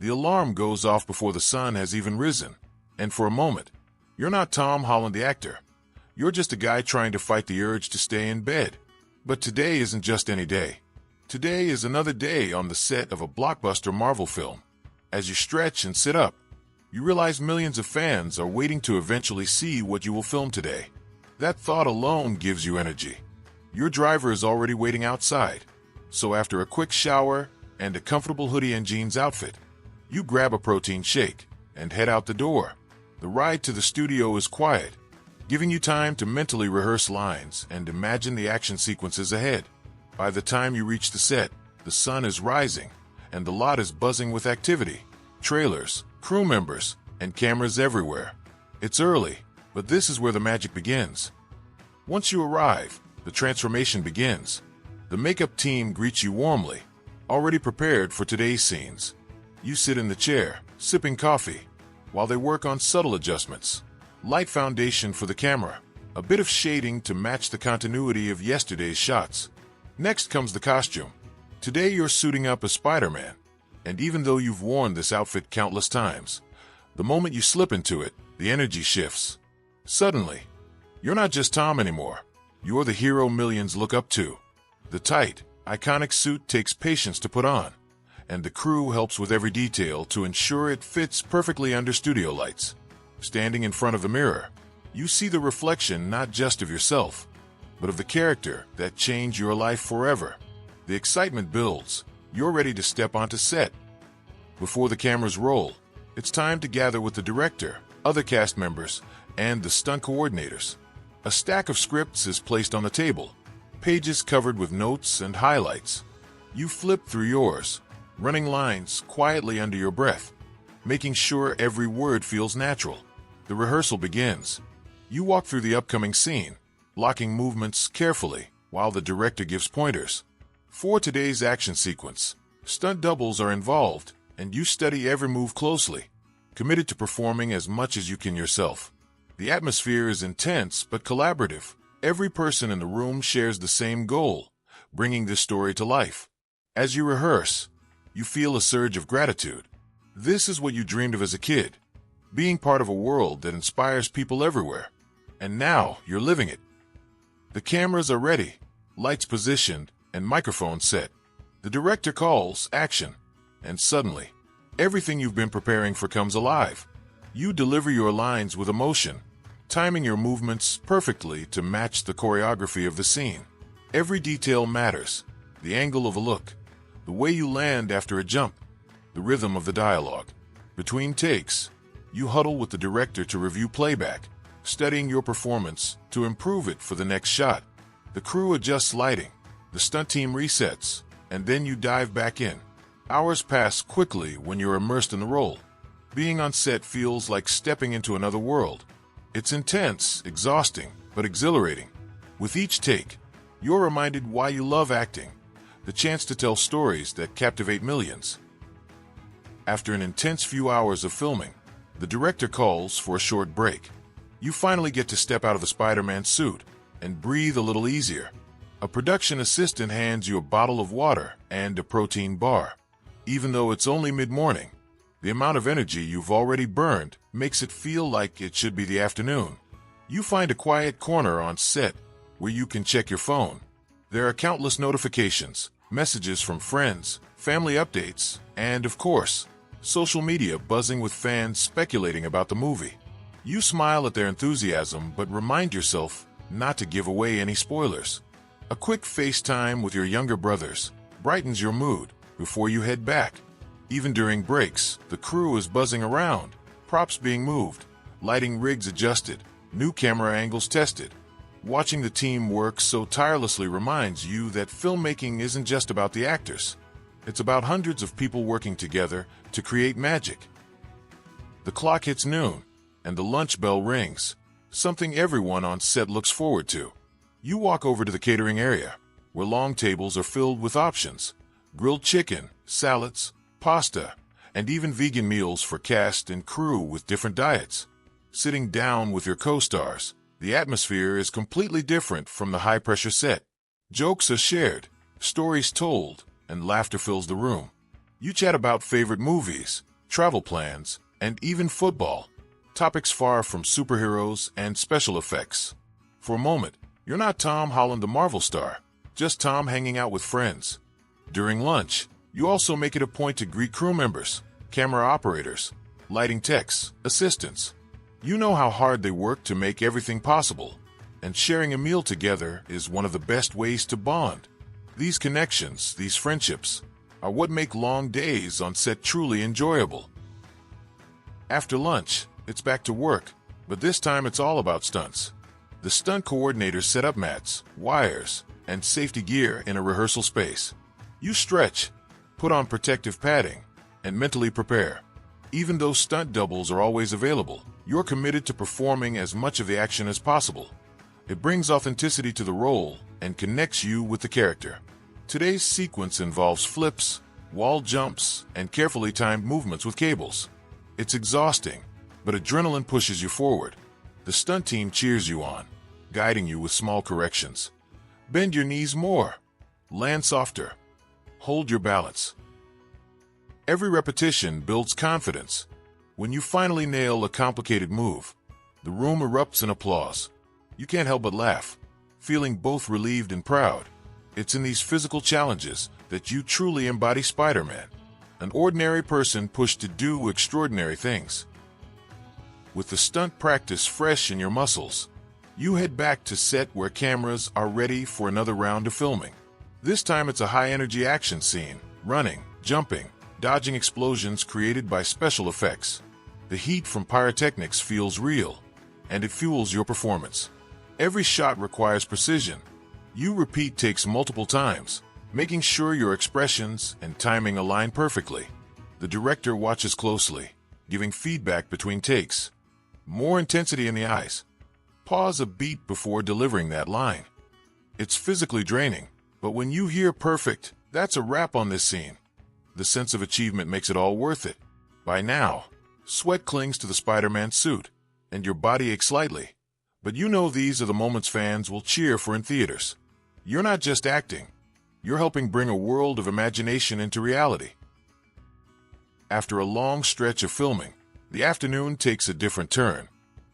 The alarm goes off before the sun has even risen, and for a moment, you're not Tom Holland the actor. You're just a guy trying to fight the urge to stay in bed. But today isn't just any day. Today is another day on the set of a blockbuster Marvel film. As you stretch and sit up, you realize millions of fans are waiting to eventually see what you will film today. That thought alone gives you energy. Your driver is already waiting outside, so after a quick shower and a comfortable hoodie and jeans outfit, you grab a protein shake and head out the door. The ride to the studio is quiet, giving you time to mentally rehearse lines and imagine the action sequences ahead. By the time you reach the set, the sun is rising, and the lot is buzzing with activity. Trailers, crew members, and cameras everywhere. It's early, but this is where the magic begins. Once you arrive, the transformation begins. The makeup team greets you warmly, already prepared for today's scenes. You sit in the chair, sipping coffee, while they work on subtle adjustments. Light foundation for the camera, a bit of shading to match the continuity of yesterday's shots. Next comes the costume. Today you're suiting up as Spider-Man, and even though you've worn this outfit countless times, the moment you slip into it, the energy shifts. Suddenly, you're not just Tom anymore. You're the hero millions look up to. The tight, iconic suit takes patience to put on, and the crew helps with every detail to ensure it fits perfectly under studio lights. Standing in front of the mirror, you see the reflection not just of yourself, but of the character that changed your life forever. The excitement builds. You're ready to step onto set. Before the cameras roll, it's time to gather with the director, other cast members, and the stunt coordinators. A stack of scripts is placed on the table, pages covered with notes and highlights. You flip through yours, running lines quietly under your breath, making sure every word feels natural. The rehearsal begins. You walk through the upcoming scene, blocking movements carefully while the director gives pointers. For today's action sequence, stunt doubles are involved, and you study every move closely, committed to performing as much as you can yourself. The atmosphere is intense but collaborative. Every person in the room shares the same goal, bringing this story to life. As you rehearse, you feel a surge of gratitude. This is what you dreamed of as a kid, being part of a world that inspires people everywhere. And now you're living it. The cameras are ready, lights positioned, and microphones set. The director calls action, and suddenly, everything you've been preparing for comes alive. You deliver your lines with emotion, timing your movements perfectly to match the choreography of the scene. Every detail matters: the angle of a look, the way you land after a jump, the rhythm of the dialogue. Between takes, you huddle with the director to review playback, studying your performance to improve it for the next shot. The crew adjusts lighting, the stunt team resets, and then you dive back in. Hours pass quickly when you're immersed in the role. Being on set feels like stepping into another world. It's intense, exhausting, but exhilarating. With each take, you're reminded why you love acting, the chance to tell stories that captivate millions. After an intense few hours of filming, the director calls for a short break. You finally get to step out of the Spider-Man suit and breathe a little easier. A production assistant hands you a bottle of water and a protein bar. Even though it's only mid-morning, the amount of energy you've already burned makes it feel like it should be the afternoon. You find a quiet corner on set where you can check your phone. There are countless notifications, messages from friends, family updates, and, of course, social media buzzing with fans speculating about the movie. You smile at their enthusiasm but remind yourself not to give away any spoilers. A quick FaceTime with your younger brothers brightens your mood before you head back. Even during breaks, the crew is buzzing around, props being moved, lighting rigs adjusted, new camera angles tested. Watching the team work so tirelessly reminds you that filmmaking isn't just about the actors. It's about hundreds of people working together to create magic. The clock hits noon, and the lunch bell rings, something everyone on set looks forward to. You walk over to the catering area, where long tables are filled with options: grilled chicken, salads, pasta, and even vegan meals for cast and crew with different diets. Sitting down with your co-stars, the atmosphere is completely different from the high-pressure set. Jokes are shared, stories told, and laughter fills the room. You chat about favorite movies, travel plans, and even football. Topics far from superheroes and special effects. For a moment, you're not Tom Holland the Marvel star, just Tom hanging out with friends. During lunch, you also make it a point to greet crew members, camera operators, lighting techs, assistants. You know how hard they work to make everything possible, and sharing a meal together is one of the best ways to bond. These connections, these friendships, are what make long days on set truly enjoyable. After lunch, it's back to work, but this time it's all about stunts. The stunt coordinators set up mats, wires, and safety gear in a rehearsal space. You stretch, put on protective padding, and mentally prepare. Even though stunt doubles are always available, you're committed to performing as much of the action as possible. It brings authenticity to the role and connects you with the character. Today's sequence involves flips, wall jumps, and carefully timed movements with cables. It's exhausting, but adrenaline pushes you forward. The stunt team cheers you on, guiding you with small corrections. Bend your knees more. Land softer. Hold your balance. Every repetition builds confidence. When you finally nail a complicated move, the room erupts in applause. You can't help but laugh, feeling both relieved and proud. It's in these physical challenges that you truly embody Spider-Man, an ordinary person pushed to do extraordinary things. With the stunt practice fresh in your muscles, you head back to set where cameras are ready for another round of filming. This time it's a high-energy action scene, running, jumping, dodging explosions created by special effects. The heat from pyrotechnics feels real, and it fuels your performance. Every shot requires precision. You repeat takes multiple times, making sure your expressions and timing align perfectly. The director watches closely, giving feedback between takes. More intensity in the eyes. Pause a beat before delivering that line. It's physically draining, but when you hear perfect, that's a wrap on this scene. The sense of achievement makes it all worth it. By now, sweat clings to the Spider-Man suit, and your body aches slightly. But you know these are the moments fans will cheer for in theaters. You're not just acting. You're helping bring a world of imagination into reality. After a long stretch of filming, the afternoon takes a different turn.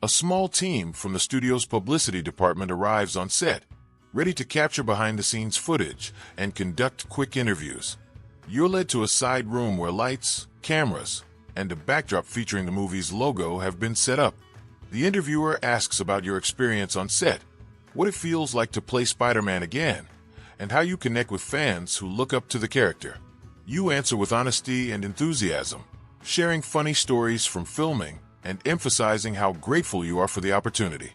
A small team from the studio's publicity department arrives on set, ready to capture behind-the-scenes footage and conduct quick interviews. You're led to a side room where lights, cameras, and a backdrop featuring the movie's logo have been set up. The interviewer asks about your experience on set, what it feels like to play Spider-Man again, and how you connect with fans who look up to the character. You answer with honesty and enthusiasm, sharing funny stories from filming and emphasizing how grateful you are for the opportunity.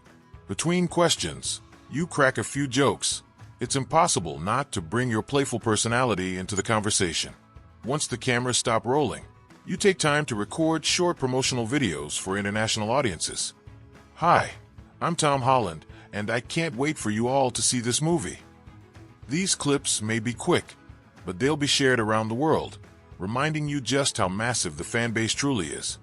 Between questions, you crack a few jokes. It's impossible not to bring your playful personality into the conversation. Once the cameras stop rolling, you take time to record short promotional videos for international audiences. Hi, I'm Tom Holland, and I can't wait for you all to see this movie. These clips may be quick, but they'll be shared around the world, reminding you just how massive the fan base truly is.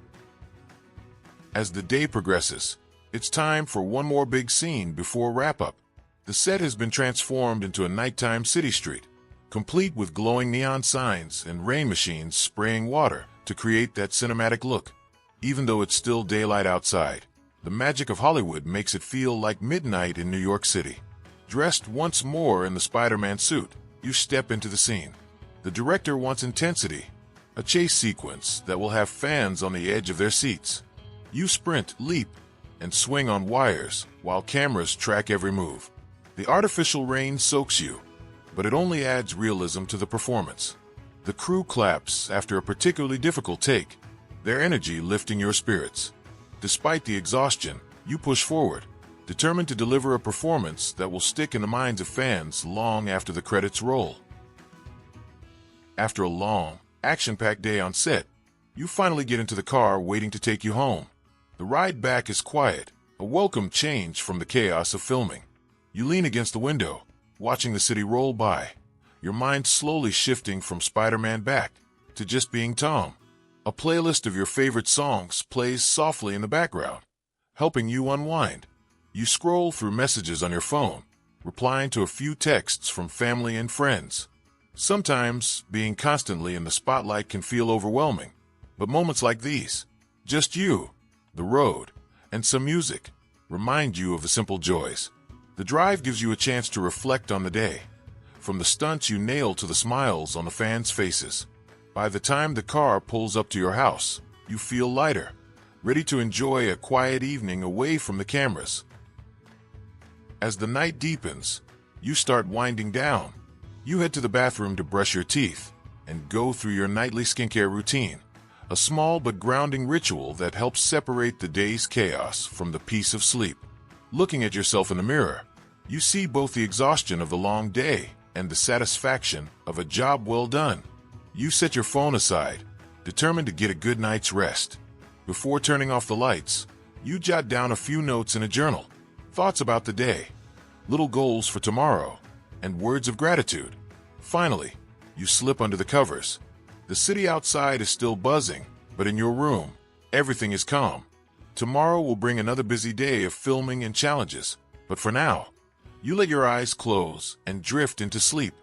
As the day progresses, it's time for one more big scene before wrap-up. The set has been transformed into a nighttime city street, complete with glowing neon signs and rain machines spraying water to create that cinematic look. Even though it's still daylight outside, the magic of Hollywood makes it feel like midnight in New York City. Dressed once more in the Spider-Man suit, you step into the scene. The director wants intensity, a chase sequence that will have fans on the edge of their seats. You sprint, leap, and swing on wires while cameras track every move. The artificial rain soaks you, but it only adds realism to the performance. The crew claps after a particularly difficult take, their energy lifting your spirits. Despite the exhaustion, you push forward, determined to deliver a performance that will stick in the minds of fans long after the credits roll. After a long, action-packed day on set, you finally get into the car waiting to take you home. The ride back is quiet, a welcome change from the chaos of filming. You lean against the window, watching the city roll by, your mind slowly shifting from Spider-Man back to just being Tom. A playlist of your favorite songs plays softly in the background, helping you unwind. You scroll through messages on your phone, replying to a few texts from family and friends. Sometimes, being constantly in the spotlight can feel overwhelming, But moments like these, just you, the road, and some music, remind you of the simple joys. The drive gives you a chance to reflect on the day, from the stunts you nail to the smiles on the fans' faces. By the time the car pulls up to your house, you feel lighter, ready to enjoy a quiet evening away from the cameras. As the night deepens, you start winding down. You head to the bathroom to brush your teeth and go through your nightly skincare routine, a small but grounding ritual that helps separate the day's chaos from the peace of sleep. Looking at yourself in the mirror, you see both the exhaustion of the long day and the satisfaction of a job well done. You set your phone aside, determined to get a good night's rest. Before turning off the lights, you jot down a few notes in a journal, thoughts about the day, little goals for tomorrow, and words of gratitude. Finally, you slip under the covers. The city outside is still buzzing, but in your room, everything is calm. Tomorrow will bring another busy day of filming and challenges, but for now, you let your eyes close and drift into sleep.